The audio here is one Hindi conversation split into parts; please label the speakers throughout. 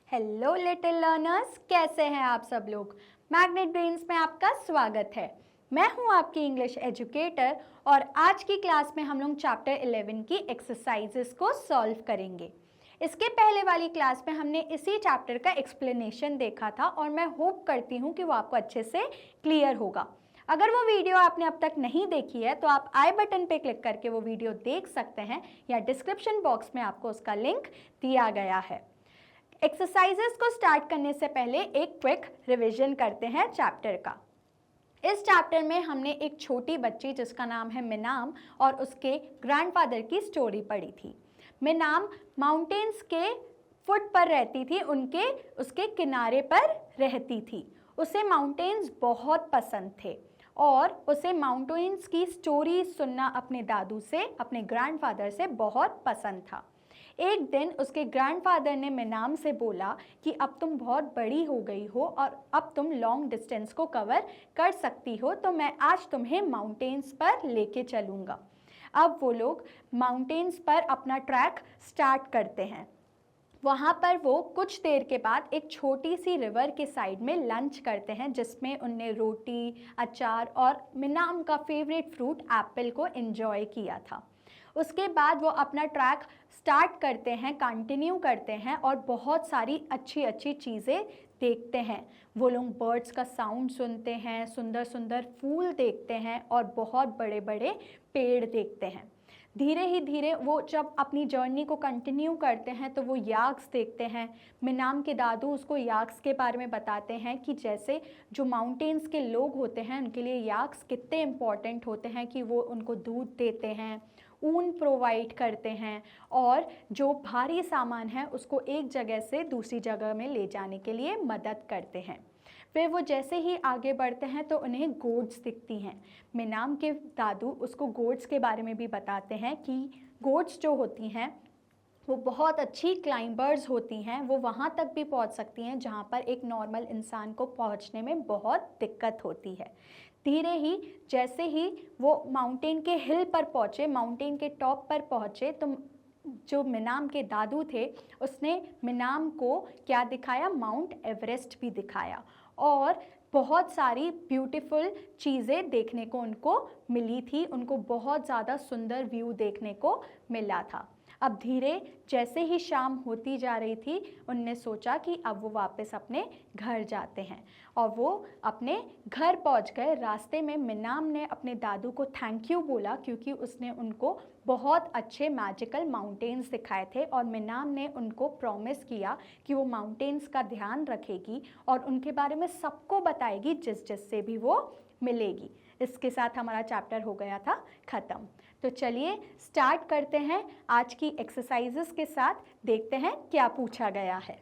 Speaker 1: हेलो लिटिल लर्नर्स, कैसे हैं आप सब लोग। मैग्नेट ब्रेन्स में आपका स्वागत है। मैं हूं आपकी इंग्लिश एजुकेटर और आज की क्लास में हम लोग चैप्टर 11 की एक्सरसाइजेस को सॉल्व करेंगे। इसके पहले वाली क्लास में हमने इसी चैप्टर का एक्सप्लेनेशन देखा था और मैं होप करती हूं कि वो आपको अच्छे से क्लियर होगा। अगर वो वीडियो आपने अब तक नहीं देखी है तो आप आई बटन पे क्लिक करके वो वीडियो देख सकते हैं या डिस्क्रिप्शन बॉक्स में आपको उसका लिंक दिया गया है। एक्सरसाइजेस को स्टार्ट करने से पहले एक क्विक रिवीजन करते हैं चैप्टर का। इस चैप्टर में हमने एक छोटी बच्ची जिसका नाम है मिनाम और उसके ग्रैंडफादर की स्टोरी पढ़ी थी। मिनाम माउंटेन्स के फुट पर रहती थी, उसके किनारे पर रहती थी। उसे माउंटेन्स बहुत पसंद थे और उसे माउंटेन्स की स्टोरी सुनना अपने दादू से, अपने ग्रैंडफादर से बहुत पसंद था। एक दिन उसके ग्रैंडफादर ने मिनाम से बोला कि अब तुम बहुत बड़ी हो गई हो और अब तुम लॉन्ग डिस्टेंस को कवर कर सकती हो, तो मैं आज तुम्हें माउंटेन्स पर लेके चलूँगा। अब वो लोग माउंटेन्स पर अपना ट्रैक स्टार्ट करते हैं। वहाँ पर वो कुछ देर के बाद एक छोटी सी रिवर के साइड में लंच करते हैं जिसमें उनने रोटी, अचार और मिनाम का फेवरेट फ्रूट एप्पल को एंजॉय किया था। उसके बाद वो अपना ट्रैक स्टार्ट करते हैं, कंटिन्यू करते हैं और बहुत सारी अच्छी अच्छी चीज़ें देखते हैं। वो लोग बर्ड्स का साउंड सुनते हैं, सुंदर सुंदर फूल देखते हैं और बहुत बड़े बड़े पेड़ देखते हैं। धीरे ही धीरे वो जब अपनी जर्नी को कंटिन्यू करते हैं तो वो याक्स देखते हैं। मिनाम के दादू उसको याक्स के बारे में बताते हैं कि जैसे जो माउंटेन्स के लोग होते हैं उनके लिए याक्स कितने इम्पॉर्टेंट होते हैं कि वो उनको दूध देते हैं, ऊन प्रोवाइड करते हैं और जो भारी सामान है उसको एक जगह से दूसरी जगह में ले जाने के लिए मदद करते हैं। फिर वो जैसे ही आगे बढ़ते हैं तो उन्हें गोट्स दिखती हैं। मिनाम के दादू उसको गोट्स के बारे में भी बताते हैं कि गोट्स जो होती हैं वो बहुत अच्छी क्लाइंबर्स होती हैं, वो वहाँ तक भी पहुँच सकती हैं जहाँ पर एक नॉर्मल इंसान को पहुँचने में बहुत दिक्कत होती है। धीरे ही जैसे ही वो माउंटेन के हिल पर पहुँचे, माउंटेन के टॉप पर पहुँचे, तो जो मिनाम के दादू थे उसने मिनाम को क्या दिखाया, माउंट एवरेस्ट भी दिखाया और बहुत सारी ब्यूटीफुल चीज़ें देखने को उनको मिली थी। उनको बहुत ज़्यादा सुंदर व्यू देखने को मिला था। अब धीरे जैसे ही शाम होती जा रही थी उनने सोचा कि अब वो वापस अपने घर जाते हैं और वो अपने घर पहुंच गए। रास्ते में मिनाम ने अपने दादू को थैंक यू बोला क्योंकि उसने उनको बहुत अच्छे मैजिकल माउंटेन्स दिखाए थे और मिनाम ने उनको प्रॉमिस किया कि वो माउंटेन्स का ध्यान रखेगी और उनके बारे में सबको बताएगी जिससे भी वो मिलेगी। इसके साथ हमारा चैप्टर हो गया था ख़त्म। तो चलिए स्टार्ट करते हैं आज की एक्सरसाइजेस के साथ, देखते हैं क्या पूछा गया है।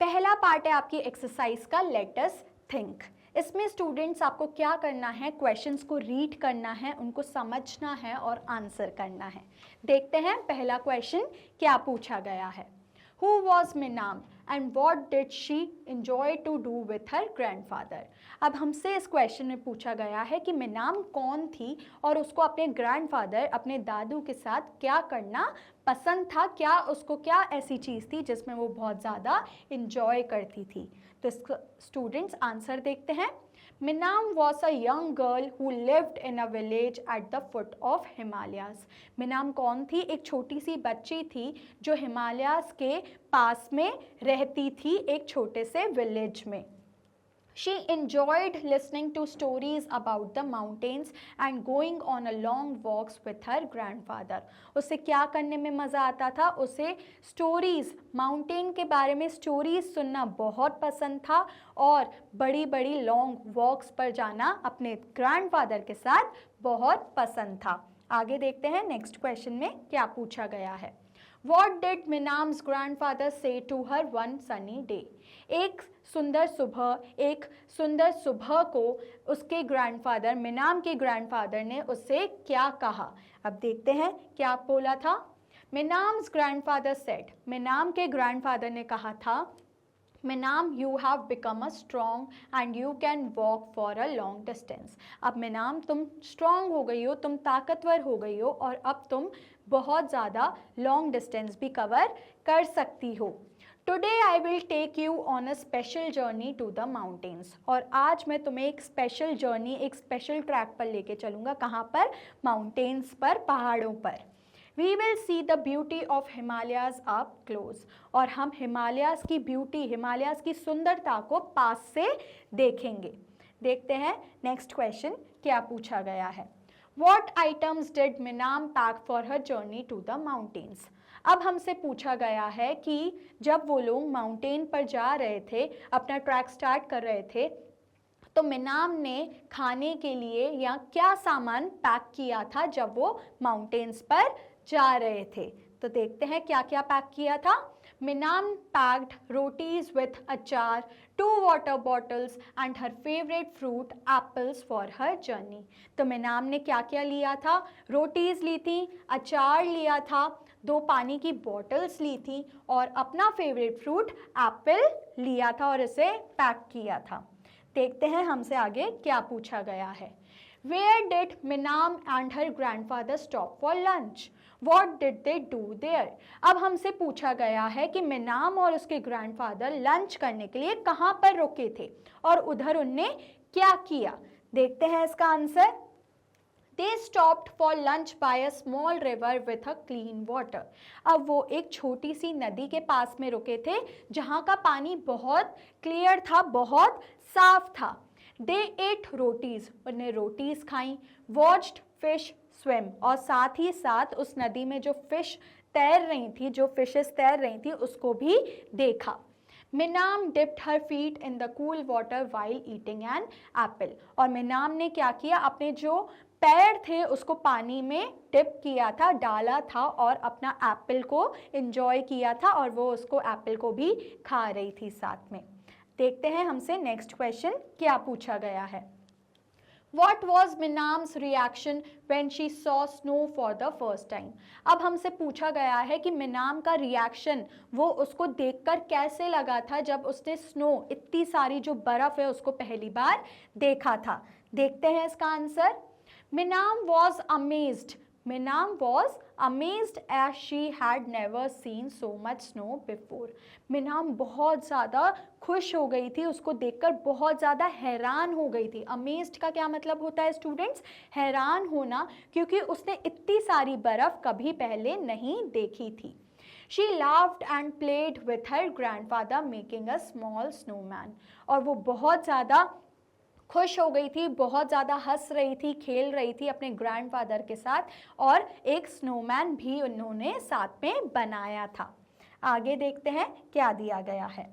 Speaker 1: पहला पार्ट है आपकी एक्सरसाइज का, लेट अस थिंक। इसमें स्टूडेंट्स आपको क्या करना है, क्वेश्चंस को रीड करना है, उनको समझना है और आंसर करना है। देखते हैं पहला क्वेश्चन क्या पूछा गया है। Who was Minam and what did she enjoy to do with her grandfather? अब हमसे इस क्वेश्चन में पूछा गया है कि मिनाम कौन थी और उसको अपने ग्रैंडफादर, अपने दादू के साथ क्या करना पसंद था, क्या उसको क्या ऐसी चीज़ थी जिसमें वो बहुत ज़्यादा इंजॉय करती थी। तो स्टूडेंट्स आंसर देखते हैं। Minam was a young girl who lived in a village at the foot of Himalayas. मिनाम कौन थी? एक छोटी सी बच्ची थी जो हिमालयास के पास में रहती थी, एक छोटे से विलेज में। She enjoyed listening to stories about the mountains and going on a long walks with her grandfather. उसे क्या करने में मज़ा आता था? उसे स्टोरीज़, माउंटेन के बारे में स्टोरीज़ सुनना बहुत पसंद था और बड़ी बड़ी लॉन्ग वॉक्स पर जाना अपने ग्रैंडफादर के साथ बहुत पसंद था। आगे देखते हैं नेक्स्ट क्वेश्चन में क्या पूछा गया है। What did Minam's grandfather say to her one sunny day? एक सुंदर सुबह को उसके ग्रैंडफादर, मिनाम के ग्रैंडफादर ने उससे क्या कहा। अब देखते हैं क्या बोला था। Minam's grandfather said, मिनाम के ग्रैंडफादर ने कहा था, Minam you have become a strong and you can walk for a long distance. अब मिनाम तुम स्ट्रॉन्ग हो गई हो, तुम ताकतवर हो गई हो और अब तुम बहुत ज़्यादा लॉन्ग डिस्टेंस भी कवर कर सकती हो। Today I will take you on a special journey to the mountains. और आज मैं तुम्हें एक स्पेशल जर्नी, एक स्पेशल ट्रैक पर लेके चलूँगा। कहाँ पर? माउंटेन्स पर, पहाड़ों पर। We will see the beauty of Himalayas up close। और हम हिमालयाज़ की ब्यूटी, हिमालयाज़ की सुंदरता को पास से देखेंगे। देखते हैं नेक्स्ट क्वेश्चन क्या पूछा गया है। What items did Minam pack for her journey to the mountains? अब हमसे पूछा गया है कि जब वो लोग माउंटेन पर जा रहे थे, अपना ट्रैक स्टार्ट कर रहे थे, तो मिनाम ने खाने के लिए या क्या सामान पैक किया था जब वो माउंटेन्स पर जा रहे थे। तो देखते हैं क्या क्या पैक किया था। मिनाम पैक्ड रोटीज विथ अचार, 2 water bottles and her favourite fruit apples for her journey. तो मिनाम ने क्या क्या लिया था? रोटीज़ ली थी, अचार लिया था, 2 पानी की बॉटल्स ली थी और अपना फेवरेट फ्रूट एप्पल लिया था और इसे पैक किया था। देखते हैं हमसे आगे क्या पूछा गया है। Where did Minam and her grandfather stop for lunch? What did they do there? अब हमसे पूछा गया है कि मिनाम और उसके ग्रैंडफादर लंच करने के लिए कहाँ पर रुके थे और उधर उनने क्या किया। देखते हैं इसका answer. They stopped for lunch by a small river with a clean water। अब वो एक छोटी सी नदी के पास में रुके थे जहाँ का पानी बहुत क्लियर था, बहुत साफ था। They ate रोटीज, उन्हें रोटीज खाई। Watched fish swim, और साथ ही साथ उस नदी में जो फिश तैर रही थी, जो फिशेस तैर रही थी, उसको भी देखा। मिनाम dipped her feet in the cool water while eating an apple। और मिनाम ने क्या किया? अपने जो पैर थे उसको पानी में डिप किया था, डाला था और अपना एप्पल को एंजॉय किया था और वो उसको एप्पल को भी खा रही थी साथ में। देखते हैं हमसे नेक्स्ट क्वेश्चन क्या पूछा गया है। What was Minam's reaction when she saw snow for the first time? अब हमसे पूछा गया है कि मिनाम का रिएक्शन, वो उसको देखकर कैसे लगा था जब उसने स्नो, इतनी सारी जो बर्फ़ है, उसको पहली बार देखा था। देखते हैं इसका answer. Minam was amazed। Minam was amazed as she had never seen so much snow before। मिनाम बहुत ज़्यादा खुश हो गई थी, उसको देखकर बहुत ज़्यादा हैरान हो गई थी। अमेज्ड का क्या मतलब होता है स्टूडेंट्स? हैरान होना, क्योंकि उसने इतनी सारी बर्फ़ कभी पहले नहीं देखी थी। She laughed and played with her grandfather making a small snowman। और वो बहुत ज़्यादा खुश हो गई थी, बहुत ज़्यादा हंस रही थी, खेल रही थी अपने ग्रैंडफादर के साथ और एक स्नोमैन भी उन्होंने साथ में बनाया था। आगे देखते हैं क्या दिया गया है।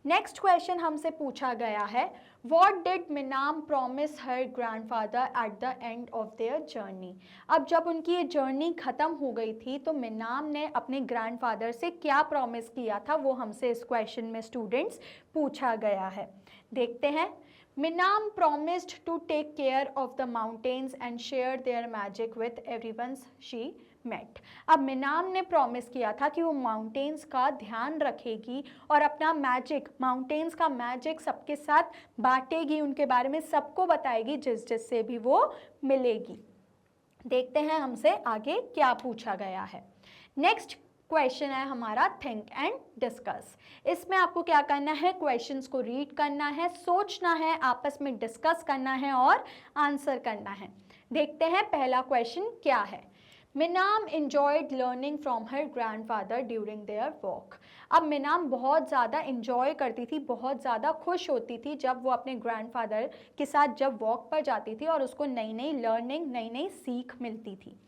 Speaker 1: नेक्स्ट क्वेश्चन हमसे पूछा गया है, What did Minam promise her grandfather at the end of their journey? अब जब उनकी ये जर्नी ख़त्म हो गई थी तो मिनाम ने अपने ग्रैंडफादर से क्या प्रॉमिस किया था, वो हमसे इस क्वेश्चन में स्टूडेंट्स पूछा गया है। देखते हैं। Minam promised to take care of the mountains and share their magic with everyone she met। अब मिनाम ने प्रॉमिस किया था कि वो माउंटेन्स का ध्यान रखेगी और अपना मैजिक, माउंटेन्स का मैजिक सबके साथ बांटेगी, उनके बारे में सबको बताएगी जिससे भी वो मिलेगी। देखते हैं हमसे आगे क्या पूछा गया है। नेक्स्ट क्वेश्चन है हमारा थिंक एंड डिस्कस। इसमें आपको क्या करना है? क्वेश्चंस को रीड करना है, सोचना है, आपस में डिस्कस करना है और आंसर करना है। देखते हैं पहला क्वेश्चन क्या है। मिनाम enjoyed learning from her grandfather during their walk। अब मिनाम बहुत ज़्यादा इंजॉय करती थी, बहुत ज़्यादा खुश होती थी जब वो अपने ग्रैंडफादर के साथ जब वॉक पर जाती थी और उसको नई नई लर्निंग, नई नई सीख मिलती थी।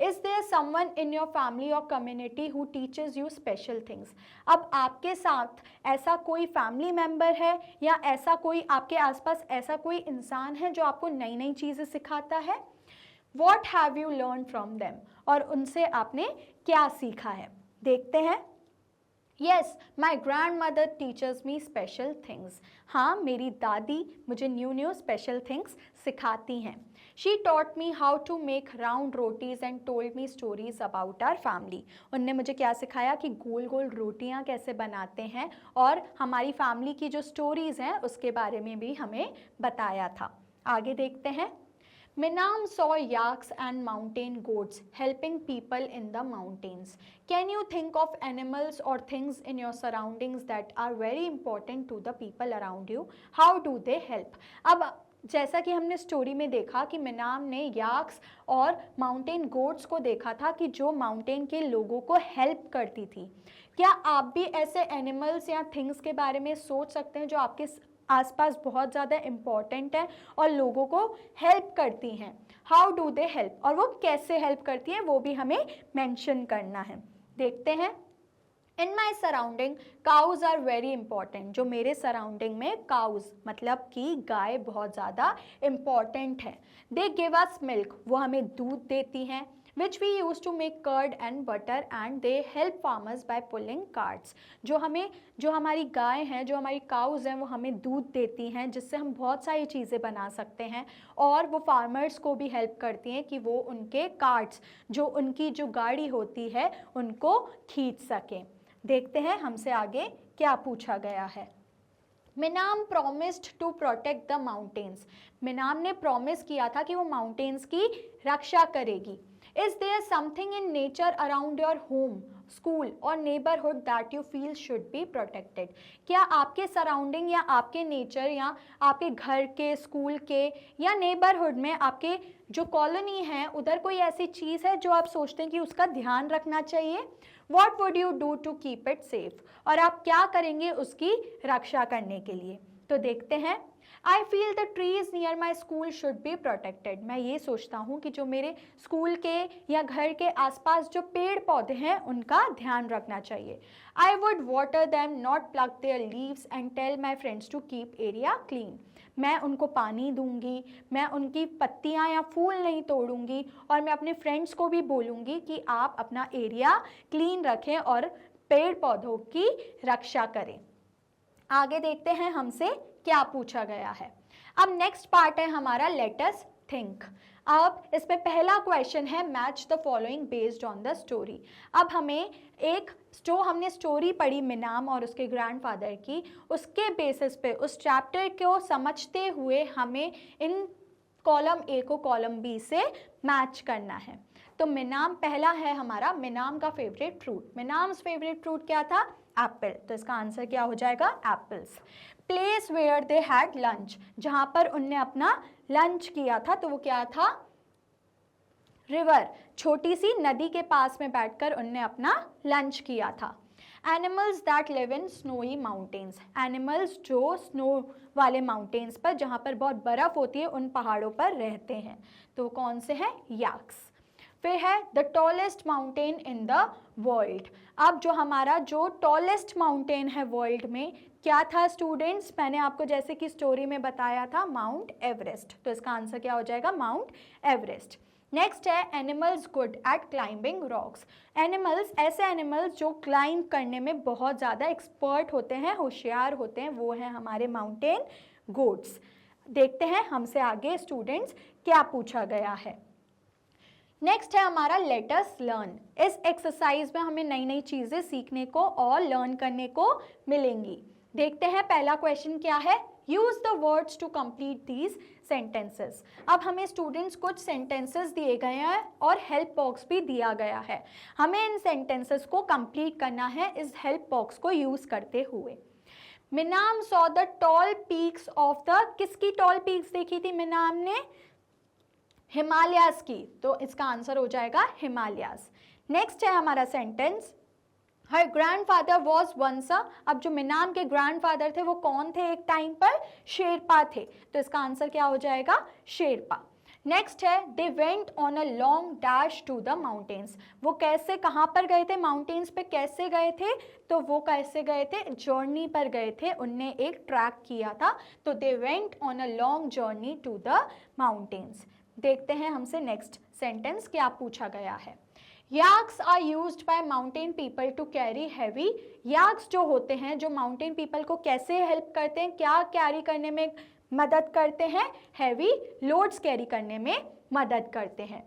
Speaker 1: Is there someone in your family or community who teaches you special things? अब आपके साथ ऐसा कोई फैमिली मेम्बर है या ऐसा कोई आपके आसपास ऐसा कोई इंसान है जो आपको नई नई चीज़ें सिखाता है? What have you learned from them? और उनसे आपने क्या सीखा है? देखते हैं। Yes, my grand mother teachers me special things. हाँ, मेरी दादी मुझे न्यू न्यू स्पेशल थिंग्स सिखाती हैं। She taught me how to make round rotis and told me stories about our family. उनने मुझे क्या सिखाया कि गोल गोल रोटियाँ कैसे बनाते हैं, और हमारी फैमिली की जो स्टोरीज़ हैं उसके बारे में भी हमें बताया था। आगे देखते हैं। Minam saw yaks and mountain goats helping people in the mountains. Can you think of animals or things in your surroundings that are very important to the people around you? How do they help? अब जैसा कि हमने स्टोरी में देखा कि मिनाम ने याक्स और माउंटेन गोट्स को देखा था कि जो माउंटेन के लोगों को हेल्प करती थी। क्या आप भी ऐसे एनिमल्स या थिंग्स के बारे में सोच सकते हैं जो आपके आसपास बहुत ज़्यादा इम्पॉर्टेंट है और लोगों को हेल्प करती हैं? हाउ डू दे हेल्प, और वो कैसे हेल्प करती हैं वो भी हमें मेंशन करना है। देखते हैं। In my surrounding cows are very important. जो मेरे सराउंडिंग में काउज मतलब कि गाय बहुत ज़्यादा इम्पॉर्टेंट है। दे गिव अस मिल्क, वो हमें दूध देती हैं। which we use to make curd and butter and they help farmers by pulling carts। जो हमारी गाय हैं, जो हमारी काउज हैं, वो हमें दूध देती हैं जिससे हम बहुत सारी चीज़ें बना सकते हैं, और वो फार्मर्स को भी हेल्प करती हैं कि वो उनके कार्ट्स, जो उनकी जो गाड़ी होती है, उनको खींच सकें। देखते हैं हमसे आगे क्या पूछा गया है। Minam promised to protect the mountains. Minam ने प्रॉमिस किया था कि वो माउंटेन्स की रक्षा करेगी। Is there something in nature around your home, school or neighborhood that you feel should be protected? क्या आपके सराउंडिंग या आपके नेचर या आपके घर के, स्कूल के या नेबरहुड में, आपके जो कॉलोनी है उधर कोई ऐसी चीज़ है जो आप सोचते हैं कि उसका ध्यान रखना चाहिए? What would you do to keep it safe? और आप क्या करेंगे उसकी रक्षा करने के लिए? तो देखते हैं। I feel the trees near my school should be protected। मैं ये सोचता हूँ कि जो मेरे स्कूल के या घर के आसपास जो पेड़ पौधे हैं उनका ध्यान रखना चाहिए। I would water them, not pluck their leaves and tell my friends to keep area clean। मैं उनको पानी दूंगी, मैं उनकी पत्तियाँ या फूल नहीं तोड़ूंगी, और मैं अपने फ्रेंड्स को भी बोलूँगी कि आप अपना एरिया क्लीन रखें और पेड़ पौधों की रक्षा करें। आगे देखते हैं हमसे क्या पूछा गया है। अब नेक्स्ट पार्ट है हमारा लेट अस थिंक। अब इसमें पहला क्वेश्चन है match the following based on the story. अब हमें हमने स्टोरी पढ़ी मिनाम और उसके ग्रैंडफादर की, उसके बेसिस पे उस चैप्टर को समझते हुए हमें इन कॉलम ए को कॉलम बी से मैच करना है। तो मिनाम पहला है हमारा, मिनाम का favourite fruit. Minam's favourite fruit क्या था? एप्पल। तो इसका आंसर क्या हो जाएगा? Apples. Place where they had lunch, जहाँ पर उनने अपना लंच किया था, तो वो क्या था? रिवर, छोटी सी नदी के पास में बैठकर उनने अपना लंच किया था। Animals that live in snowy mountains, animals जो स्नो वाले माउंटेन्स पर, जहाँ पर बहुत बर्फ़ होती है, उन पहाड़ों पर रहते हैं। तो कौन से हैं? याक्स। फिर है the tallest mountain in the world. अब जो टॉलेस्ट माउंटेन है वर्ल्ड में, क्या था स्टूडेंट्स? मैंने आपको जैसे कि स्टोरी में बताया था, माउंट एवरेस्ट। तो इसका आंसर क्या हो जाएगा? Mount Everest. नेक्स्ट है animals good at climbing rocks. Animals, ऐसे एनिमल्स जो क्लाइंब करने में बहुत ज़्यादा एक्सपर्ट होते हैं, होशियार होते हैं, वो हैं हमारे माउंटेन गोट्स। देखते हैं हमसे आगे स्टूडेंट्स क्या पूछा गया है। नेक्स्ट है हमारा लेट अस लर्न। इस एक्सरसाइज में हमें नई नई चीज़ें सीखने को और लर्न करने को मिलेंगी। देखते हैं पहला क्वेश्चन क्या है। Use the words to complete these sentences. अब हमें स्टूडेंट्स कुछ सेंटेंसेस दिए गए हैं और हेल्प बॉक्स भी दिया गया है। हमें इन सेंटेंसेस को कंप्लीट करना है इस हेल्प बॉक्स को यूज करते हुए। Minam saw the tall peaks of the, किसकी टॉल पीक्स देखी थी मिनाम ने? हिमालयाज की। तो इसका आंसर हो जाएगा हिमालयाज। नेक्स्ट है हमारा sentence, her grandfather was once a. अब जो मिनाम के ग्रैंडफादर थे वो कौन थे एक टाइम पर? शेरपा थे। तो इसका आंसर क्या हो जाएगा? शेरपा। नेक्स्ट है they went on a long dash to the mountains. वो कैसे, कहाँ पर गए थे? माउंटेन्स पे कैसे गए थे? तो वो कैसे गए थे? जर्नी पर गए थे, उनने एक ट्रैक किया था। तो they went on a long journey to the mountains. देखते हैं हमसे नेक्स्ट सेंटेंस क्या पूछा गया है। Yaks are used by mountain people to carry heavy. Yaks जो होते हैं, जो माउंटेन पीपल को कैसे हेल्प करते हैं, क्या कैरी करने में मदद करते हैं, हैवी लोड्स कैरी करने में मदद करते हैं।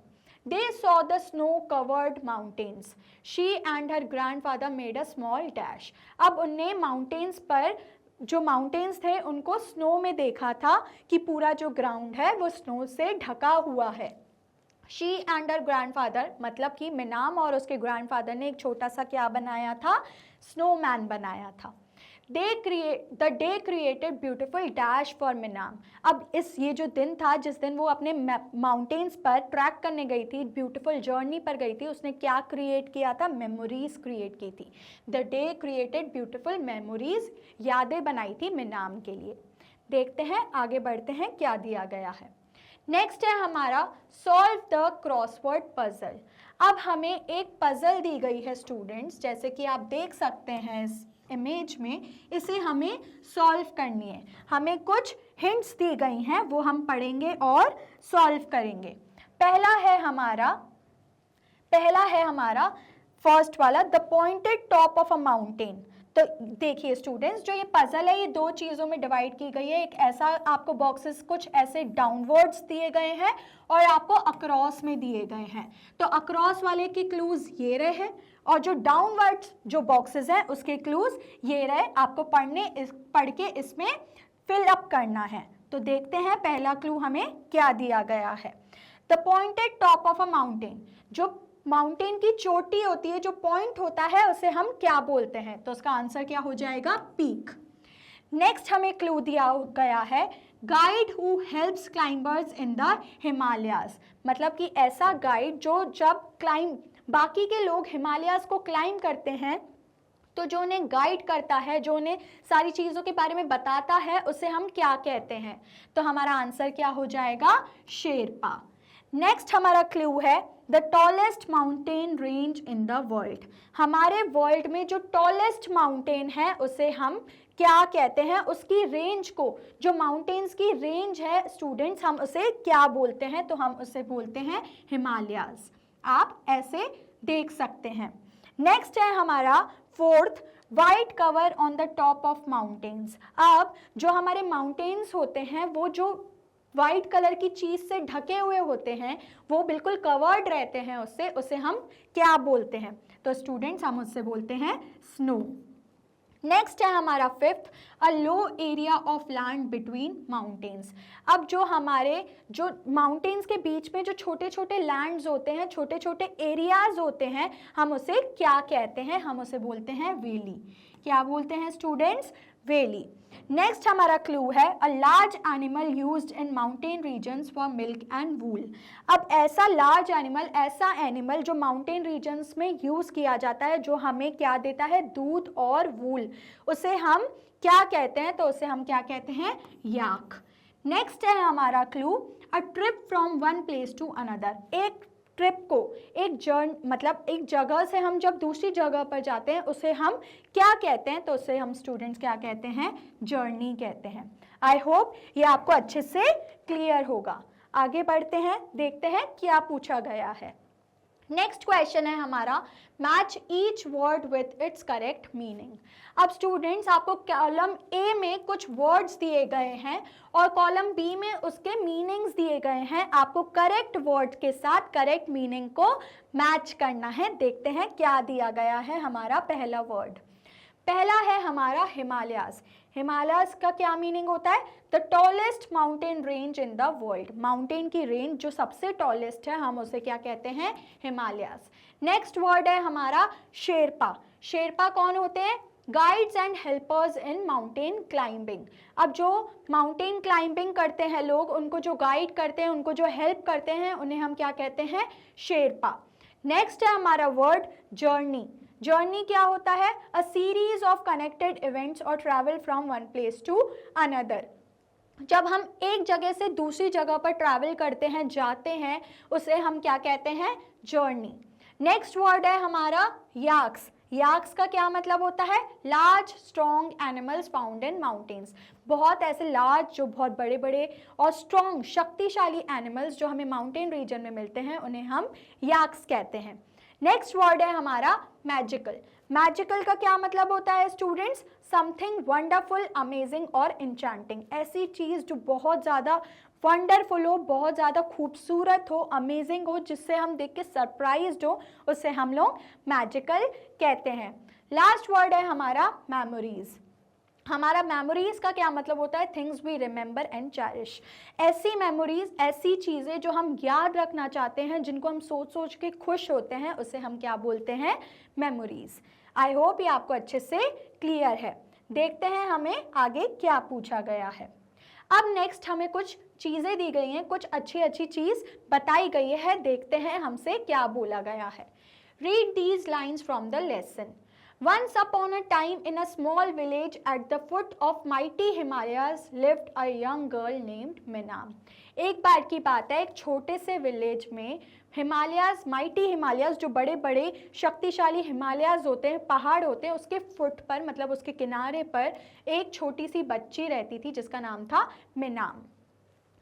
Speaker 1: They saw the snow covered mountains. She and her grandfather made a small dash. अब उनने माउंटेन्स पर, जो माउंटेन्स थे उनको स्नो में देखा था कि पूरा जो ग्राउंड है वो स्नो से ढका हुआ है। She and her grandfather मतलब कि मिनाम और उसके ग्रैंडफादर ने एक छोटा सा क्या बनाया था, स्नोमैन बनाया था। The day created beautiful dash for मिनाम। अब ये जो दिन था जिस दिन वो अपने माउंटेन्स पर ट्रैक करने गई थी, ब्यूटीफुल जर्नी पर गई थी, उसने क्या क्रिएट किया था, मेमोरीज क्रिएट की थी। The day created beautiful memories, यादें बनाई थी मिनाम के लिए। देखते हैं, आगे बढ़ते हैं, क्या दिया गया है। नेक्स्ट है हमारा सॉल्व द क्रॉसवर्ड पजल। अब हमें एक पजल दी गई है स्टूडेंट्स, जैसे कि आप देख सकते हैं इस इमेज में, इसे हमें सॉल्व करनी है। हमें कुछ हिंट्स दी गई हैं, वो हम पढ़ेंगे और सॉल्व करेंगे। पहला है हमारा फर्स्ट वाला, the pointed top of a mountain. तो देखिए स्टूडेंट्स, जो ये पजल है ये दो चीज़ों में डिवाइड की गई है। एक ऐसा आपको बॉक्सेस कुछ ऐसे डाउनवर्ड्स दिए गए हैं और आपको अक्रॉस में दिए गए हैं। तो अक्रॉस वाले के क्लूज ये रहे हैं और जो डाउनवर्ड्स जो बॉक्सेस हैं उसके क्लूज ये रहे। आपको पढ़ के इसमें फिल अप करना है। तो देखते हैं पहला क्लू हमें क्या दिया गया है। The pointed top of a mountain, जो माउंटेन की चोटी होती है, जो पॉइंट होता है, उसे हम क्या बोलते हैं? तो उसका आंसर क्या हो जाएगा, पीक। नेक्स्ट हमें क्लू दिया गया है, guide who helps climbers in the Himalayas. मतलब कि ऐसा गाइड जो जब बाकी के लोग हिमालयाज को क्लाइंब करते हैं तो जो उन्हें गाइड करता है, जो उन्हें सारी चीज़ों के बारे में बताता है, उसे हम क्या कहते हैं? तो हमारा आंसर क्या हो जाएगा, शेरपा। नेक्स्ट हमारा क्लू है the tallest mountain range in the world. हमारे वर्ल्ड में जो टॉलेस्ट माउंटेन है उसे हम क्या कहते हैं? उसकी रेंज को, जो माउंटेन्स की रेंज है स्टूडेंट्स, हम उसे क्या बोलते हैं? तो हम उसे बोलते हैं हिमालयाज। आप ऐसे देख सकते हैं। नेक्स्ट है हमारा fourth, white cover on the top of mountains. अब जो हमारे माउंटेन्स होते हैं वो जो वाइट कलर की चीज़ से ढके हुए होते हैं, वो बिल्कुल कवर्ड रहते हैं उससे, उसे हम क्या बोलते हैं? तो स्टूडेंट्स हम उससे बोलते हैं स्नो। नेक्स्ट है हमारा fifth, a low area of land between mountains. अब जो माउंटेन्स के बीच में जो छोटे छोटे लैंड्स होते हैं, छोटे छोटे एरियाज होते हैं, हम उसे क्या कहते हैं? हम उसे बोलते हैं वैली। क्या बोलते हैं स्टूडेंट्स? वैली। नेक्स्ट हमारा क्लू है, a large animal used in mountain reasons for milk and wool. अब ऐसा लार्ज एनिमल, ऐसा एनिमल जो माउंटेन रीजन्स में यूज़ किया जाता है, जो हमें क्या देता है, दूध और वूल, उसे हम क्या कहते हैं? तो उसे हम क्या कहते हैं, याक। नेक्स्ट है हमारा clue, a trip from one place to another. एक ट्रिप को, एक जगह से हम जब दूसरी जगह पर जाते हैं उसे हम क्या कहते हैं? तो उसे हम स्टूडेंट्स क्या कहते हैं, जर्नी कहते हैं। आई होप ये आपको अच्छे से क्लियर होगा। आगे बढ़ते हैं, देखते हैं क्या पूछा गया है। नेक्स्ट क्वेश्चन है हमारा, match each word with its correct meaning. अब स्टूडेंट्स आपको कॉलम ए में कुछ वर्ड्स दिए गए हैं और कॉलम बी में उसके मीनिंग्स दिए गए हैं। आपको करेक्ट वर्ड के साथ करेक्ट मीनिंग को मैच करना है। देखते हैं क्या दिया गया है। हमारा पहला वर्ड, पहला है हमारा हिमालयाज। हिमालयाज का क्या मीनिंग होता है? The tallest mountain range in the world. Mountain की रेंज जो सबसे टॉलेस्ट है, हम उसे क्या कहते हैं, हिमालयाज। नेक्स्ट वर्ड है हमारा शेरपा। शेरपा कौन होते हैं? Guides and helpers in mountain climbing. अब जो माउंटेन क्लाइंबिंग करते हैं लोग, उनको जो गाइड करते हैं, उनको जो हेल्प करते हैं, उन्हें हम क्या कहते हैं, शेरपा। नेक्स्ट है हमारा वर्ड जर्नी। जर्नी क्या होता है? A series of connected events or travel from one place to another. जब हम एक जगह से दूसरी जगह पर ट्रैवल करते हैं, जाते हैं, उसे हम क्या कहते हैं, जर्नी। नेक्स्ट वर्ड है हमारा याक्स। याक्स का क्या मतलब होता है? Large strong animals found in mountains. बहुत ऐसे लार्ज, जो बहुत बड़े बड़े और स्ट्रॉन्ग, शक्तिशाली एनिमल्स जो हमें माउंटेन रीजन में मिलते हैं, उन्हें हम याक्स कहते हैं। नेक्स्ट वर्ड है हमारा मैजिकल। मैजिकल का क्या मतलब होता है स्टूडेंट्स? समथिंग वंडरफुल, अमेजिंग और इंचैंटिंग। ऐसी चीज़ जो बहुत ज़्यादा वंडरफुल हो, बहुत ज़्यादा खूबसूरत हो, अमेजिंग हो, जिससे हम देख के सरप्राइज्ड हो, उसे हम लोग मैजिकल कहते हैं। लास्ट वर्ड है हमारा मेमोरीज। हमारा मेमोरीज का क्या मतलब होता है? Things we remember and cherish. ऐसी मेमोरीज, ऐसी चीज़ें जो हम याद रखना चाहते हैं, जिनको हम सोच सोच के खुश होते हैं, उसे हम क्या बोलते हैं? मेमोरीज। आई होप ये आपको अच्छे से क्लियर है। देखते हैं हमें आगे क्या पूछा गया है। अब नेक्स्ट हमें कुछ चीज़ें दी गई हैं, कुछ अच्छी अच्छी चीज़ बताई गई है। देखते हैं हमसे क्या बोला गया है। Read these lines from the lesson. Once upon a time, in a small village at the foot of mighty Himalayas, lived a young girl named Minam. एक बार की बात है, एक छोटे से विलेज में हिमालयाज, माइटी हिमालयाज, जो बड़े बड़े शक्तिशाली हिमालयाज होते हैं, पहाड़ होते हैं, उसके फुट पर मतलब उसके किनारे पर एक छोटी सी बच्ची रहती थी जिसका नाम था मिनाम।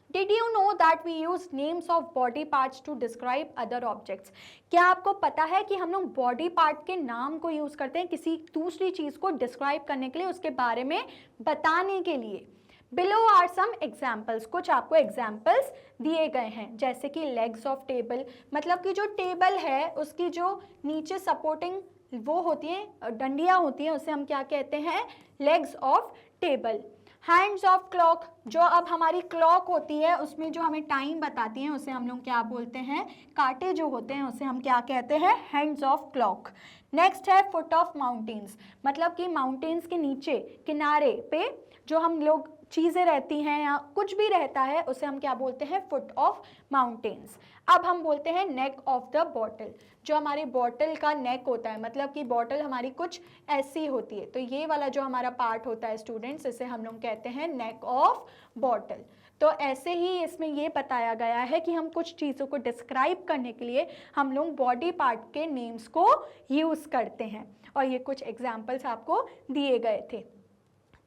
Speaker 1: Did you know that we use names of body parts to describe other objects? क्या आपको पता है कि हम लोग बॉडी पार्ट के नाम को यूज़ करते हैं किसी दूसरी चीज़ को डिस्क्राइब करने के लिए, उसके बारे में बताने के लिए। Below are some examples. कुछ आपको एग्जाम्पल्स दिए गए हैं, जैसे कि लेग्स ऑफ टेबल, मतलब कि जो टेबल है उसकी जो नीचे सपोर्टिंग वो होती है, डंडियाँ होती हैं, उसे हम क्या कहते हैं? Legs of table. Hands of clock, जो अब हमारी क्लॉक होती है उसमें जो हमें टाइम बताती हैं, उसे हम लोग क्या बोलते हैं? कांटे जो होते हैं उसे हम क्या कहते हैं? Hands of clock. नेक्स्ट है फुट ऑफ माउंटेन्स, मतलब कि माउंटेन्स के नीचे किनारे पे जो हम लोग चीज़ें रहती हैं या कुछ भी रहता है, उसे हम क्या बोलते हैं? Foot of mountains. अब हम बोलते हैं नेक ऑफ द बॉटल, जो हमारी बॉटल का नेक होता है, मतलब कि बॉटल हमारी कुछ ऐसी होती है, तो ये वाला जो हमारा पार्ट होता है स्टूडेंट्स, इसे हम लोग कहते हैं नेक ऑफ बॉटल। तो ऐसे ही इसमें ये बताया गया है कि हम कुछ चीज़ों को डिस्क्राइब करने के लिए हम लोग बॉडी पार्ट के नेम्स को यूज़ करते हैं, और ये कुछ एग्जाम्पल्स आपको दिए गए थे।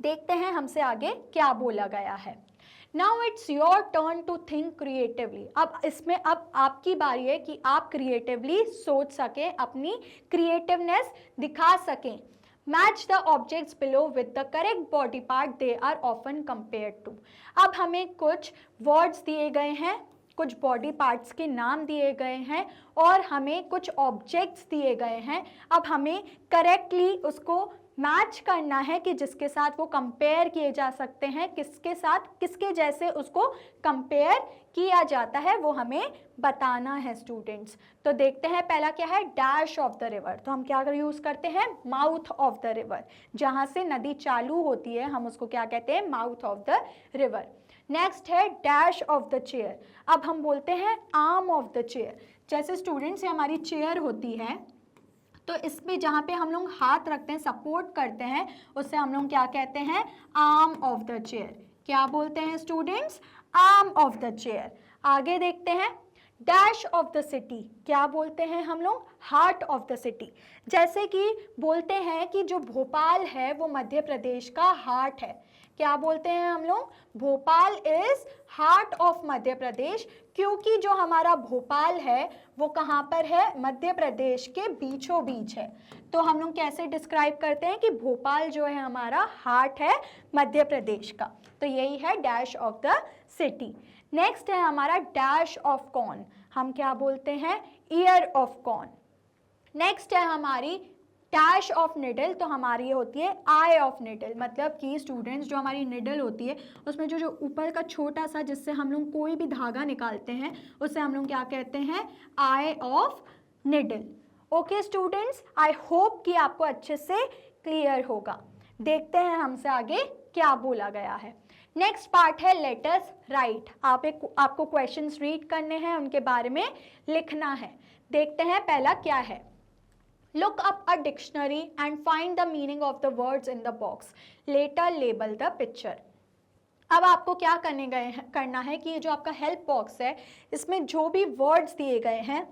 Speaker 1: देखते हैं हमसे आगे क्या बोला गया है। Now it's your turn to think creatively. अब इसमें अब आपकी बारी है कि आप क्रिएटिवली सोच सकें, अपनी क्रिएटिवनेस दिखा सकें। Match the objects below with the correct body part they are often compared to. अब हमें कुछ वर्ड्स दिए गए हैं, कुछ बॉडी पार्ट्स के नाम दिए गए हैं, और हमें कुछ ऑब्जेक्ट्स दिए गए हैं। अब हमें करेक्टली उसको मैच करना है कि जिसके साथ वो कंपेयर किए जा सकते हैं, किसके साथ, किसके जैसे उसको कंपेयर किया जाता है, वो हमें बताना है स्टूडेंट्स। तो देखते हैं पहला क्या है? Dash of the river. तो हम क्या यूज़ करते हैं? Mouth of the river. जहाँ से नदी चालू होती है हम उसको क्या कहते हैं? Mouth of the river. Next है डैश ऑफ द चेयर। अब हम बोलते हैं आर्म ऑफ द चेयर। जैसे स्टूडेंट्स ये हमारी चेयर होती है, तो इसमें जहाँ पे हम लोग हाथ रखते हैं, सपोर्ट करते हैं, उससे हम लोग क्या कहते हैं? Arm of the chair. क्या बोलते हैं students? Arm of the chair. आगे देखते हैं डैश ऑफ द सिटी। क्या बोलते हैं हम लोग? Heart of the city. जैसे कि बोलते हैं कि जो भोपाल है वो मध्य प्रदेश का हार्ट है। क्या बोलते हैं हम लोग? Bhopal is heart of Madhya Pradesh, क्योंकि जो हमारा भोपाल है वो कहाँ पर है? मध्य प्रदेश के बीचों बीच है। तो हम लोग कैसे डिस्क्राइब करते हैं कि भोपाल जो है हमारा हार्ट है मध्य प्रदेश का। तो यही है dash of the city. Next है हमारा डैश ऑफ कॉर्न। हम क्या बोलते हैं? Year of corn. नेक्स्ट है हमारी डैश ऑफ निडल। तो हमारी होती है आई ऑफ निडल, मतलब कि स्टूडेंट्स जो हमारी निडल होती है उसमें जो ऊपर का छोटा सा, जिससे हम लोग कोई भी धागा निकालते हैं, उसे हम लोग क्या कहते हैं? Eye of needle. Okay students, I hope कि आपको अच्छे से क्लियर होगा। देखते हैं हमसे आगे क्या बोला गया है। नेक्स्ट पार्ट है लेट अस राइट। आपको क्वेश्चंस रीड करने हैं, उनके बारे में लिखना है। देखते हैं पहला क्या है। Look up a dictionary and find the meaning of the words in the box. Later label the picture. अब आपको क्या करना है कि ये जो आपका हेल्प बॉक्स है, इसमें जो भी वर्ड्स दिए गए हैं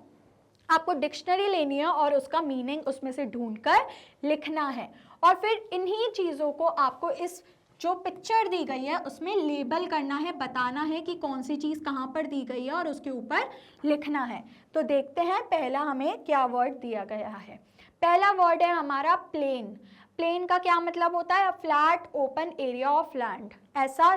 Speaker 1: आपको डिक्शनरी लेनी है और उसका मीनिंग उसमें से ढूंढकर लिखना है, और फिर इन्हीं चीज़ों को आपको इस जो पिक्चर दी गई है उसमें लेबल करना है, बताना है कि कौन सी चीज़ कहाँ पर दी गई है और उसके ऊपर लिखना है। तो देखते हैं पहला हमें क्या वर्ड दिया गया है। पहला वर्ड है हमारा प्लेन। प्लेन का क्या मतलब होता है? Flat open area of land. ऐसा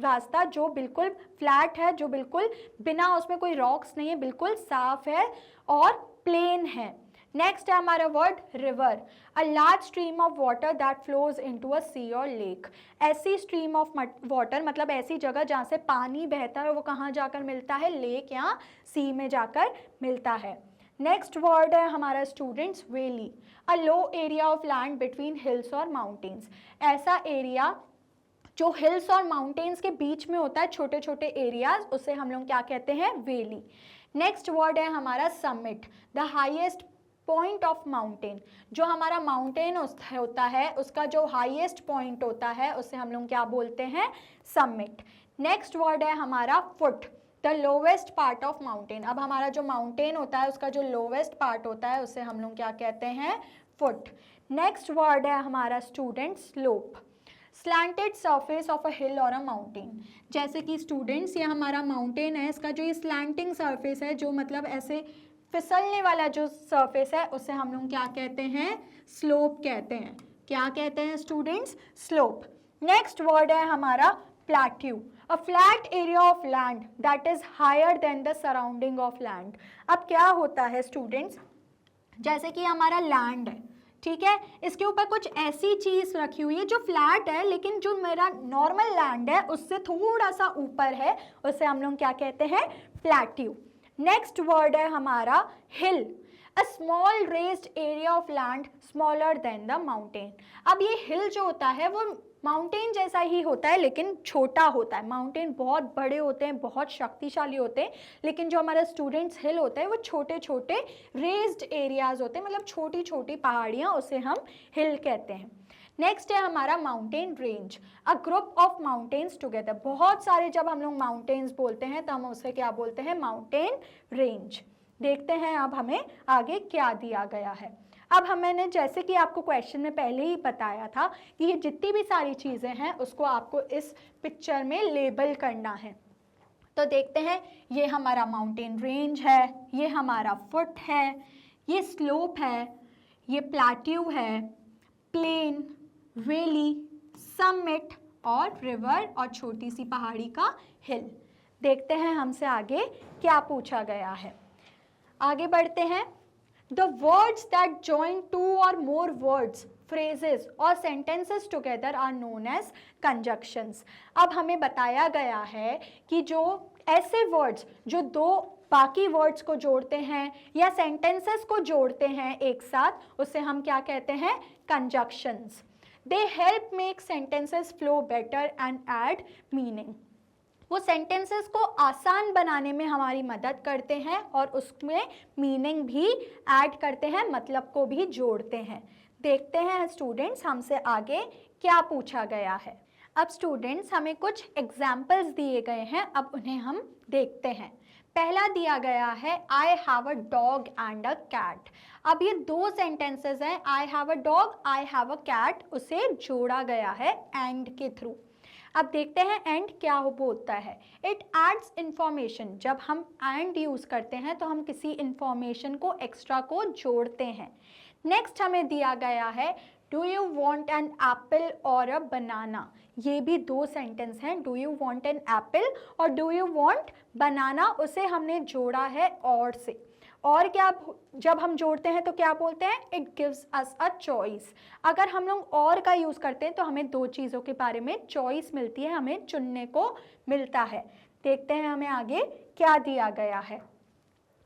Speaker 1: रास्ता जो बिल्कुल फ्लैट है, जो बिल्कुल बिना उसमें कोई रॉक्स नहीं है, बिल्कुल साफ है और प्लेन है। नेक्स्ट है हमारा word river. A large stream of water that flows into a sea or lake. ऐसी स्ट्रीम ऑफ वाटर मतलब ऐसी जगह जहाँ से पानी बहता है, वो कहाँ जाकर मिलता है? लेक या सी में जाकर मिलता है। नेक्स्ट वर्ड है हमारा students valley. A low area of land between hills और माउंटेन्स। ऐसा एरिया जो हिल्स और माउंटेन्स के बीच में होता है, छोटे छोटे एरियाज, उसे हम लोग क्या कहते हैं? वैली। नेक्स्ट वर्ड है हमारा summit. The highest point of mountain. जो हमारा माउंटेन होता है उसका जो हाईएस्ट पॉइंट होता है उसे हम लोग क्या बोलते हैं? समिट। नेक्स्ट वर्ड है हमारा foot. The lowest part of mountain. अब हमारा जो माउंटेन होता है उसका जो लोवेस्ट पार्ट होता है उसे हम लोग क्या कहते हैं? फुट। नेक्स्ट वर्ड है हमारा student slope. Slanted surface of a hill or a mountain. जैसे कि स्टूडेंट्स ये हमारा माउंटेन है, इसका जो ये स्लैंटिंग सरफेस है, जो मतलब ऐसे फिसलने वाला जो सरफेस है, उसे हम लोग क्या कहते हैं? स्लोप कहते हैं। क्या कहते हैं स्टूडेंट्स? स्लोप। नेक्स्ट वर्ड है हमारा plateau. A flat area of land that is higher than the surrounding of land. अब क्या होता है स्टूडेंट्स, जैसे कि हमारा लैंड है, ठीक है, इसके ऊपर कुछ ऐसी चीज रखी हुई है जो फ्लैट है, लेकिन जो मेरा नॉर्मल लैंड है उससे थोड़ा सा ऊपर है, उसे हम लोग क्या कहते हैं? प्लेट्यू। नेक्स्ट वर्ड है हमारा hill. A small raised area of land smaller than the mountain. अब ये हिल जो होता है वो माउंटेन जैसा ही होता है लेकिन छोटा होता है। माउंटेन बहुत बड़े होते हैं, बहुत शक्तिशाली होते हैं, लेकिन जो हमारा स्टूडेंट्स हिल होता है वो छोटे छोटे रेज्ड एरियाज होते हैं, मतलब छोटी छोटी पहाड़ियाँ, उसे हम हिल कहते हैं। नेक्स्ट है हमारा mountain range. A group of mountains together. बहुत सारे जब हम लोग माउंटेन्स बोलते हैं तो हम उसे क्या बोलते हैं? Mountain range. देखते हैं अब हमें आगे क्या दिया गया है। अब हमने जैसे कि आपको क्वेश्चन में पहले ही बताया था कि ये जितनी भी सारी चीज़ें हैं उसको आपको इस पिक्चर में लेबल करना है। तो देखते हैं, ये हमारा माउंटेन रेंज है, ये हमारा फुट है, ये स्लोप है, ये प्लेट्यू है, प्लेन, वैली, समिट और रिवर और छोटी सी पहाड़ी का हिल। देखते हैं हमसे आगे क्या पूछा गया है। आगे बढ़ते हैं। The words that join two और मोर वर्ड्स, phrases और sentences together are known as conjunctions। अब हमें बताया गया है कि जो ऐसे वर्ड्स जो दो बाकी वर्ड्स को जोड़ते हैं या सेंटेंसेस को जोड़ते हैं एक साथ, उसे हम क्या कहते हैं? conjunctions। They help make sentences flow better and add meaning। वो सेंटेंसेस को आसान बनाने में हमारी मदद करते हैं और उसमें मीनिंग भी ऐड करते हैं, मतलब को भी जोड़ते हैं। देखते हैं स्टूडेंट्स हमसे आगे क्या पूछा गया है। अब स्टूडेंट्स हमें कुछ एग्जाम्पल्स दिए गए हैं, अब उन्हें हम देखते हैं। पहला दिया गया है I have a dog and a cat. अब ये दो सेंटेंसेस हैं, I have a dog, I have a cat, उसे जोड़ा गया है एंड के थ्रू। अब देखते हैं एंड क्या बोलता है। It adds information. जब हम एंड यूज़ करते हैं तो हम किसी इंफॉर्मेशन को एक्स्ट्रा को जोड़ते हैं। नेक्स्ट हमें दिया गया है do you want an apple और अ बनाना। ये भी दो सेंटेंस हैं, do you want an apple और डू यू वॉन्ट बनाना, उसे हमने जोड़ा है और से। और क्या जब हम जोड़ते हैं तो क्या बोलते हैं? It gives us a choice. अगर हम लोग और का यूज़ करते हैं तो हमें दो चीज़ों के बारे में चॉइस मिलती है, हमें चुनने को मिलता है। देखते हैं हमें आगे क्या दिया गया है।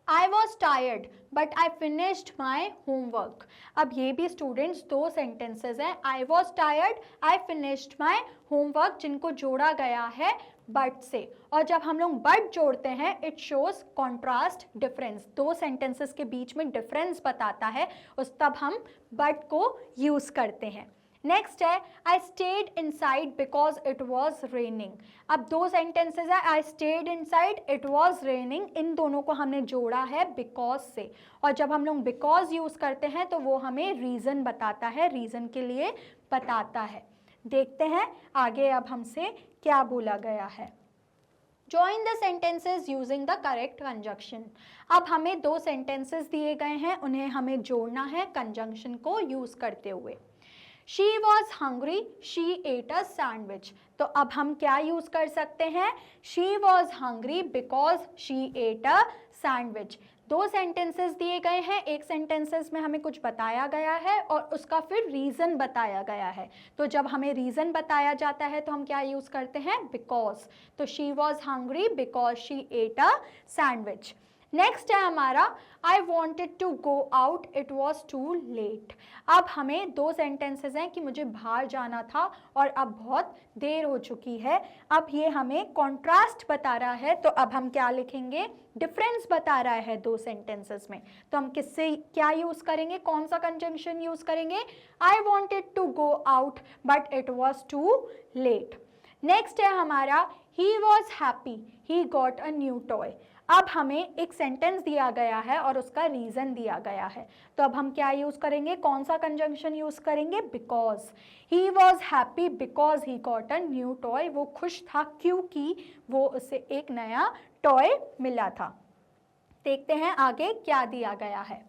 Speaker 1: I was tired but I finished my homework। अब ये भी स्टूडेंट्स दो सेंटेंसेस हैं, I was tired, I finished my homework, जिनको जोड़ा गया है बट से। और जब हम लोग बट जोड़ते हैं इट शोज कॉन्ट्रास्ट डिफरेंस, दो सेंटेंसेस के बीच में डिफरेंस बताता है, उस तब हम बट को यूज़ करते हैं। नेक्स्ट है I stayed inside because it was raining. अब दो सेंटेंसेज है, I stayed inside, it was raining, इन दोनों को हमने जोड़ा है बिकॉज से। और जब हम लोग बिकॉज यूज़ करते हैं तो वो हमें रीज़न बताता है, रीज़न के लिए बताता है। देखते हैं आगे अब हमसे क्या बोला गया है। Join the sentences using the correct conjunction। अब हमें दो sentences दिए गए हैं, उन्हें हमें जोड़ना है conjunction को यूज करते हुए। She was hungry, she ate a sandwich। तो अब हम क्या यूज कर सकते हैं? She was hungry because she ate a sandwich। दो सेंटेंसेस दिए गए हैं, एक सेंटेंसेस में हमें कुछ बताया गया है और उसका फिर रीज़न बताया गया है। तो जब हमें रीज़न बताया जाता है तो हम क्या यूज़ करते हैं? बिकॉज। तो she was hungry because she ate a sandwich. Next है हमारा I wanted to go out it was too late. अब हमें दो सेंटेंसेस हैं कि मुझे बाहर जाना था और अब बहुत देर हो चुकी है। अब ये हमें कॉन्ट्रास्ट बता रहा है, तो अब हम क्या लिखेंगे? डिफरेंस बता रहा है दो सेंटेंसेस में। तो हम किससे क्या यूज करेंगे? कौन सा कंजंक्शन यूज करेंगे? I wanted to go out but it was too late. Next है हमारा he was happy he got a new toy. अब हमें एक सेंटेंस दिया गया है और उसका रीजन दिया गया है, तो अब हम क्या यूज करेंगे? कौन सा कंजंक्शन यूज करेंगे? Because. He was happy because he got a new toy. वो खुश था क्योंकि वो उसे एक नया टॉय मिला था। देखते हैं आगे क्या दिया गया है।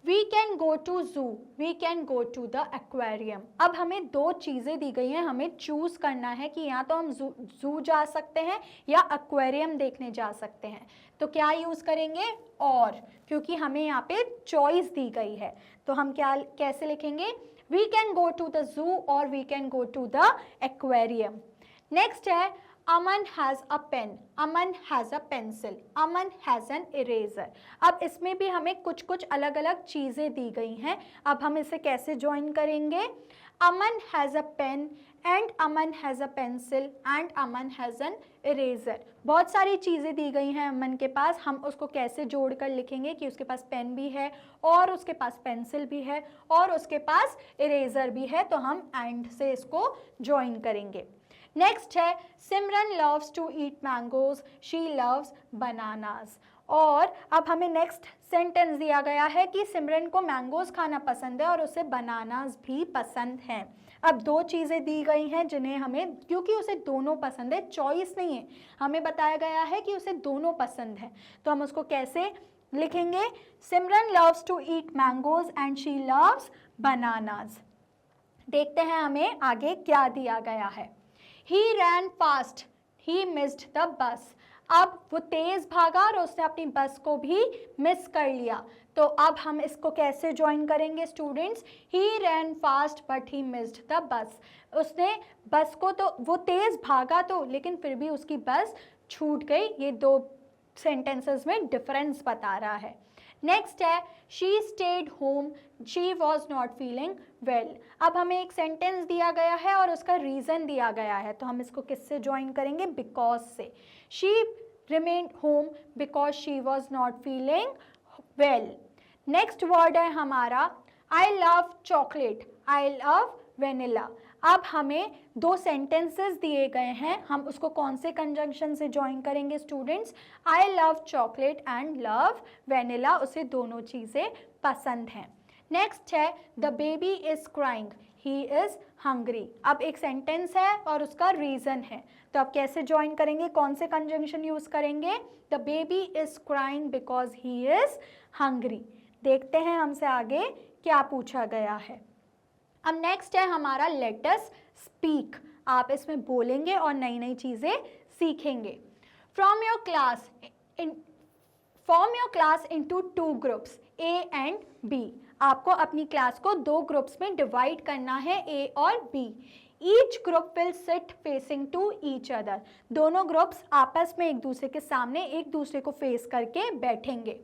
Speaker 1: We can go to zoo, we can go to the aquarium। अब हमें दो चीज़ें दी गई हैं, हमें चूज़ करना है कि या तो हम जू जा सकते हैं या एक्वेरियम देखने जा सकते हैं। तो क्या यूज़ करेंगे? और, क्योंकि हमें यहाँ पे चॉइस दी गई है, तो हम क्या कैसे लिखेंगे? We can go to the zoo और we can go to the aquarium। Next है Aman has a pen, Aman has a pencil, Aman has an eraser। अब इसमें भी हमें कुछ कुछ अलग अलग चीज़ें दी गई हैं। अब हम इसे कैसे ज्वाइन करेंगे? Aman has a pen and Aman has a pencil and Aman has an eraser। बहुत सारी चीज़ें दी गई हैं अमन के पास, हम उसको कैसे जोड़ कर लिखेंगे कि उसके पास पेन भी है और उसके पास पेंसिल भी है और उसके पास इरेजर भी है, तो हम एंड से इसको ज्वाइन करेंगे। नेक्स्ट है Simran loves to eat mangoes she loves bananas. और अब हमें नेक्स्ट सेंटेंस दिया गया है कि सिमरन को मैंगोज खाना पसंद है और उसे बनानास भी पसंद हैं। अब दो चीज़ें दी गई हैं जिन्हें हमें, क्योंकि उसे दोनों पसंद है, चॉइस नहीं है, हमें बताया गया है कि उसे दोनों पसंद है, तो हम उसको कैसे लिखेंगे? Simran loves to eat mangoes and she loves bananas. देखते हैं हमें आगे क्या दिया गया है। He ran fast, he missed the bus। अब वो तेज भागा और उसने अपनी बस को भी मिस कर लिया, तो अब हम इसको कैसे ज्वाइन करेंगे students? He ran fast but he missed the bus। उसने बस को, तो वो तेज भागा तो, लेकिन फिर भी उसकी बस छूट गई। ये दो सेंटेंसेस में डिफरेंस बता रहा है। नेक्स्ट है she stayed home she was not feeling well. अब हमें एक सेंटेंस दिया गया है और उसका रीज़न दिया गया है, तो हम इसको किससे ज्वाइन करेंगे? बिकॉज से। She remained home because she was not feeling well. Next word है हमारा I love chocolate I love vanilla. अब हमें दो सेंटेंसेस दिए गए हैं, हम उसको कौन से कंजंक्शन से ज्वाइन करेंगे students? I love chocolate and love vanilla, उसे दोनों चीज़ें पसंद हैं। नेक्स्ट है the baby is crying he is hungry. अब एक सेंटेंस है और उसका रीज़न है, तो अब कैसे ज्वाइन करेंगे? कौन से कंजंक्शन यूज़ करेंगे? The baby is crying because he is hungry. देखते हैं हमसे आगे क्या पूछा गया है। अब नेक्स्ट है हमारा लेट अस स्पीक। आप इसमें बोलेंगे और नई नई चीज़ें सीखेंगे। From your class into two groups A and B. आपको अपनी क्लास को दो ग्रुप्स में डिवाइड करना है, ए और B. Each group will sit facing to each other. दोनों ग्रुप्स आपस में एक दूसरे के सामने एक दूसरे को फेस करके बैठेंगे।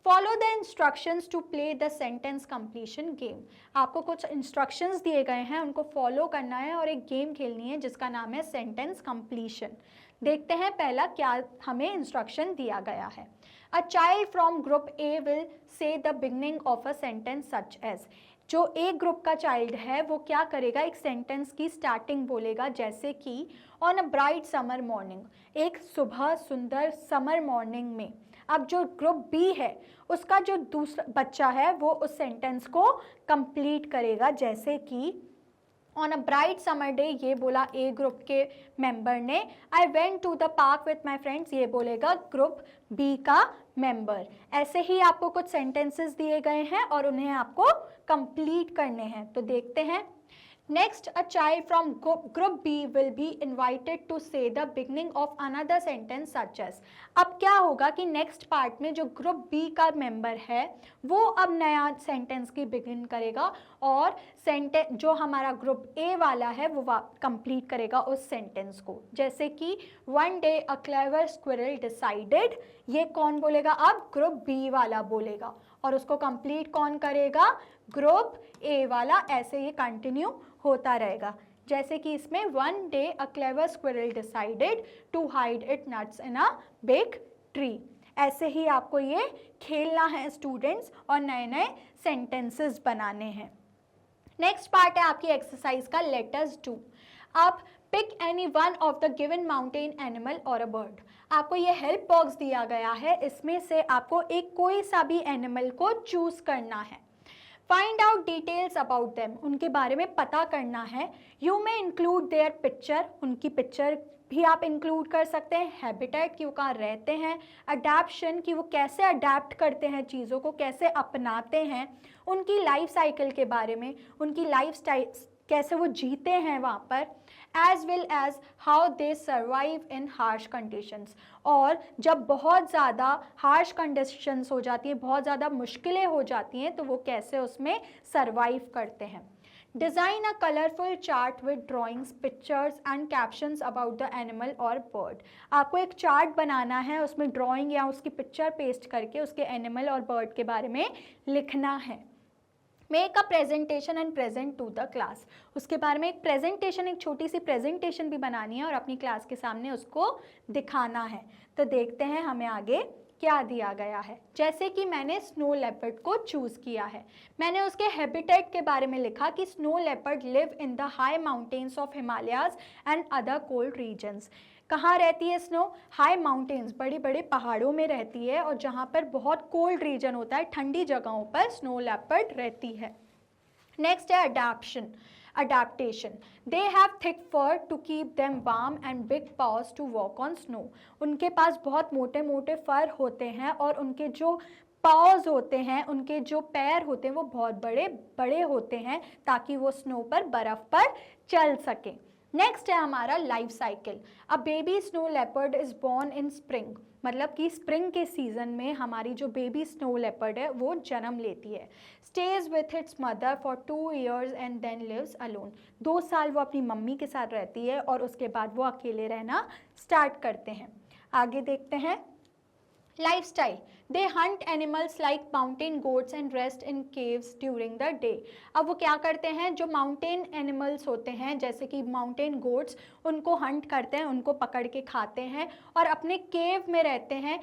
Speaker 1: Follow the instructions to play the sentence completion game. आपको कुछ इंस्ट्रक्शंस दिए गए हैं, उनको फॉलो करना है और एक गेम खेलनी है जिसका नाम है सेंटेंस कंप्लीशन। देखते हैं पहला क्या हमें इंस्ट्रक्शन दिया गया है। A child from group A will say the beginning of a sentence such as. जो एक ग्रुप का चाइल्ड है वो क्या करेगा? एक सेंटेंस की स्टार्टिंग बोलेगा, जैसे कि on a bright summer morning, एक सुबह सुंदर समर मॉर्निंग में। अब जो ग्रुप बी है उसका जो दूसरा बच्चा है वो उस सेंटेंस को कंप्लीट करेगा, जैसे कि on a bright summer day, ये बोला ए ग्रुप के मेंबर ने। I went to the park with my friends, ये बोलेगा ग्रुप बी का मेंबर। ऐसे ही आपको कुछ सेंटेंसेस दिए गए हैं और उन्हें आपको कंप्लीट करने हैं। तो देखते हैं। Next, a child from group B will be invited to say the beginning of another sentence such as। अब क्या होगा कि नेक्स्ट पार्ट में जो ग्रुप बी का मेंबर है वो अब नया सेंटेंस की बिगिन करेगा और सेंटेंस जो हमारा ग्रुप ए वाला है वो कंप्लीट करेगा उस सेंटेंस को। जैसे कि one day a clever squirrel decided, ये कौन बोलेगा? अब ग्रुप बी वाला बोलेगा और उसको कंप्लीट कौन करेगा? ग्रुप ए वाला। ऐसे ये कंटिन्यू होता रहेगा। जैसे कि इसमें one day a clever squirrel decided to hide it nuts in a big tree. ऐसे ही आपको ये खेलना है स्टूडेंट्स और नए नए सेंटेंसेस बनाने हैं। नेक्स्ट पार्ट है आपकी एक्सरसाइज का लेटर्स डू। आप pick any one of the given mountain animal और अ बर्ड। आपको ये हेल्प बॉक्स दिया गया है, इसमें से आपको एक कोई सा भी एनिमल को चूज करना है। Find out details about them, उनके बारे में पता करना है। You may include their picture, उनकी पिक्चर भी आप इंक्लूड कर सकते हैं। हैबिटेट, कि वो कहाँ रहते हैं। अडैप्शन, कि वो कैसे अडैप्ट करते हैं चीज़ों को, कैसे अपनाते हैं। उनकी लाइफ साइकिल के बारे में, उनकी लाइफ स्टाइल कैसे वो जीते हैं वहाँ पर। As well as how they survive in harsh conditions, और जब बहुत ज़्यादा हार्श कंडीशंस हो जाती हैं, बहुत ज़्यादा मुश्किलें हो जाती हैं, तो वो कैसे उसमें सर्वाइव करते हैं। Design a colourful chart with drawings, pictures and captions about the animal और बर्ड। आपको एक चार्ट बनाना है, उसमें ड्राइंग या उसकी पिक्चर पेस्ट करके उसके एनिमल और बर्ड के बारे में लिखना है। Make a presentation and present to the class, उसके बारे में एक प्रेजेंटेशन, एक छोटी सी प्रेजेंटेशन भी बनानी है और अपनी क्लास के सामने उसको दिखाना है। तो देखते हैं हमें आगे क्या दिया गया है। जैसे कि मैंने स्नो लेपर्ड को चूज़ किया है, मैंने उसके हैबिटेट के बारे में लिखा कि snow leopard live in the high mountains of Himalayas and other cold regions. कहाँ रहती है स्नो? हाई माउंटेन्स, बड़े बड़े पहाड़ों में रहती है, और जहाँ पर बहुत कोल्ड रीजन होता है, ठंडी जगहों पर स्नो लेपर्ड रहती है। नेक्स्ट है adaptation. They have thick fur to keep them warm and big paws to walk on snow. उनके पास बहुत मोटे मोटे फर होते हैं और उनके जो पावर्स होते हैं, उनके जो पैर होते हैं वो बहुत बड़े बड़े होते हैं ताकि वो स्नो पर, बर्फ़ पर चल सकें। नेक्स्ट है हमारा life cycle. A baby snow leopard is born in spring, मतलब कि स्प्रिंग के सीज़न में हमारी जो बेबी स्नो लेपर्ड है वो जन्म लेती है। Stays with its mother for 2 years and then lives alone. 2 साल वो अपनी मम्मी के साथ रहती है और उसके बाद वो अकेले रहना स्टार्ट करते हैं। आगे देखते हैं lifestyle. They Hunt animals like mountain goats and rest in caves during the day. अब वो क्या करते हैं, जो माउंटेन एनिमल्स होते हैं जैसे कि माउंटेन गोट्स, उनको हंट करते हैं, उनको पकड़ के खाते हैं और अपने केव में रहते हैं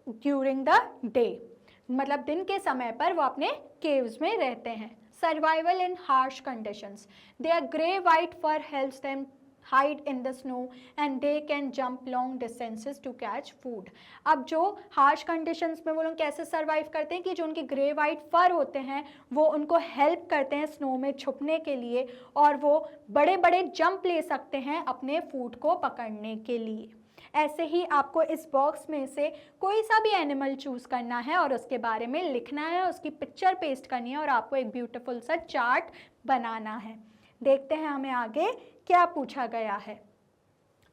Speaker 1: ड्यूरिंग द डे, मतलब दिन के समय पर वो अपने केव्स में रहते हैं। Survival in harsh conditions. Their grey white fur helps them hide in the snow and they can jump long distances to catch food। अब जो harsh conditions में वो लोग कैसे survive करते हैं कि जो उनके grey white fur होते हैं वो उनको help करते हैं snow में छुपने के लिए और वो बड़े बड़े jump ले सकते हैं अपने food को पकड़ने के लिए। ऐसे ही आपको इस बॉक्स में से कोई सा भी एनिमल चूज़ करना है और उसके बारे में लिखना है, उसकी पिक्चर पेस्ट करनी है और आपको एक ब्यूटीफुल सा चार्ट बनाना है। देखते हैं हमें आगे क्या पूछा गया है।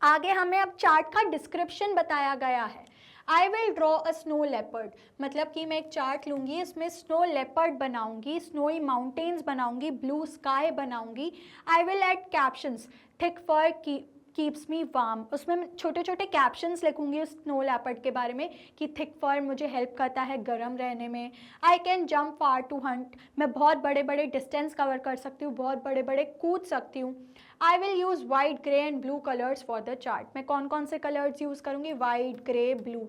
Speaker 1: आगे हमें अब चार्ट का डिस्क्रिप्शन बताया गया है। I will draw a snow leopard, मतलब कि मैं एक चार्ट लूँगी, इसमें स्नो लेपर्ड बनाऊँगी, स्नोई माउंटेन्स बनाऊँगी, ब्लू स्काई बनाऊँगी। I will add captions, thick fur keeps me warm, उसमें छोटे छोटे कैप्शंस लिखूंगी उस स्नो लेपर्ड के बारे में कि थिक फर मुझे हेल्प करता है गर्म रहने में। I can jump far to hunt, मैं बहुत बड़े बड़े डिस्टेंस कवर कर सकती हूँ, बहुत बड़े बड़े कूद सकती हूँ। I will use white grey and blue colours for the chart, मैं कौन कौन से कलर्स यूज़ करूँगी, white grey blue.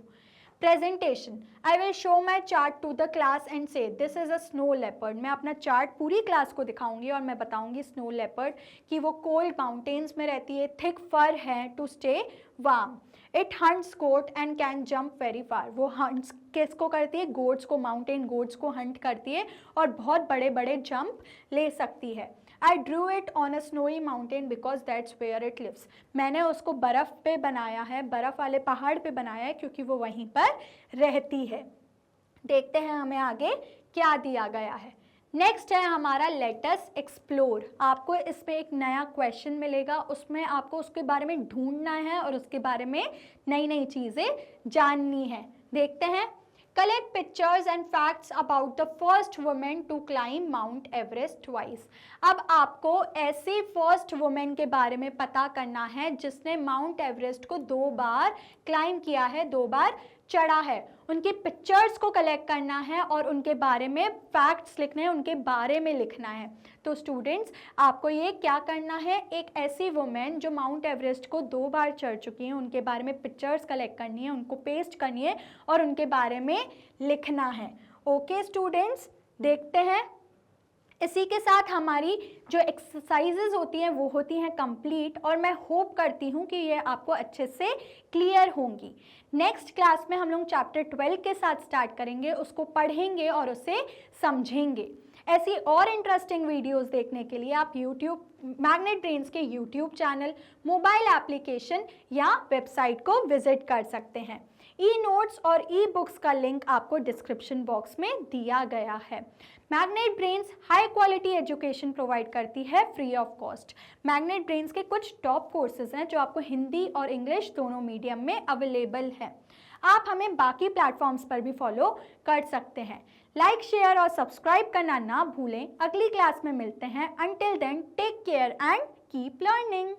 Speaker 1: Presentation, I will show my chart to the class and say this is a snow leopard, मैं अपना चार्ट पूरी क्लास को दिखाऊंगी और मैं बताऊंगी स्नो लेपर्ड कि वो कोल्ड माउंटेन्स में रहती है, थिक फर है to stay warm. It hunts goat and can jump very far, वो हंट्स किसको करती है, गोट्स को, माउंटेन गोट्स को हंट करती है और बहुत बड़े बड़े जंप ले सकती है। I drew it on a snowy mountain because that's where it lives. मैंने उसको बर्फ़ पे बनाया है, बर्फ़ वाले पहाड़ पे बनाया है क्योंकि वो वहीं पर रहती है। देखते हैं हमें आगे क्या दिया गया है। नेक्स्ट है हमारा लेट अस एक्सप्लोर। आपको इसमें एक नया क्वेश्चन मिलेगा, उसमें आपको उसके बारे में ढूंढना है और उसके बारे में नई नई चीज़ें जाननी है। देखते हैं। Collect pictures and facts about the first women to climb Mount Everest twice. अब आपको ऐसी फर्स्ट वुमेन के बारे में पता करना है जिसने माउंट एवरेस्ट को 2 बार क्लाइम किया है, 2 बार चढ़ा है। उनकी पिक्चर्स को कलेक्ट करना है और उनके बारे में फैक्ट्स लिखने हैं, उनके बारे में लिखना है। तो स्टूडेंट्स, आपको ये क्या करना है, एक ऐसी वुमेन जो माउंट एवरेस्ट को 2 बार चढ़ चुकी हैं, उनके बारे में पिक्चर्स कलेक्ट करनी है, उनको पेस्ट करनी है और उनके बारे में लिखना है। ओके स्टूडेंट्स, देखते हैं। इसी के साथ हमारी जो एक्सरसाइजेज होती हैं वो होती हैं कंप्लीट, और मैं होप करती हूँ कि ये आपको अच्छे से क्लियर होंगी। नेक्स्ट क्लास में हम लोग चैप्टर 12 के साथ स्टार्ट करेंगे, उसको पढ़ेंगे और उसे समझेंगे। ऐसी और इंटरेस्टिंग वीडियोस देखने के लिए आप मैग्नेट ब्रेन्स के यूट्यूब चैनल, मोबाइल एप्लीकेशन या वेबसाइट को विजिट कर सकते हैं। ई नोट्स और ई बुक्स का लिंक आपको डिस्क्रिप्शन बॉक्स में दिया गया है। Magnet brains high quality education provide करती है free of cost. Magnet brains के कुछ टॉप कोर्सेज हैं जो आपको हिंदी और इंग्लिश दोनों मीडियम में अवेलेबल है। आप हमें बाकी प्लेटफॉर्म्स पर भी फॉलो कर सकते हैं। लाइक, शेयर और सब्सक्राइब करना ना भूलें। अगली क्लास में मिलते हैं। Until then take care and keep learning.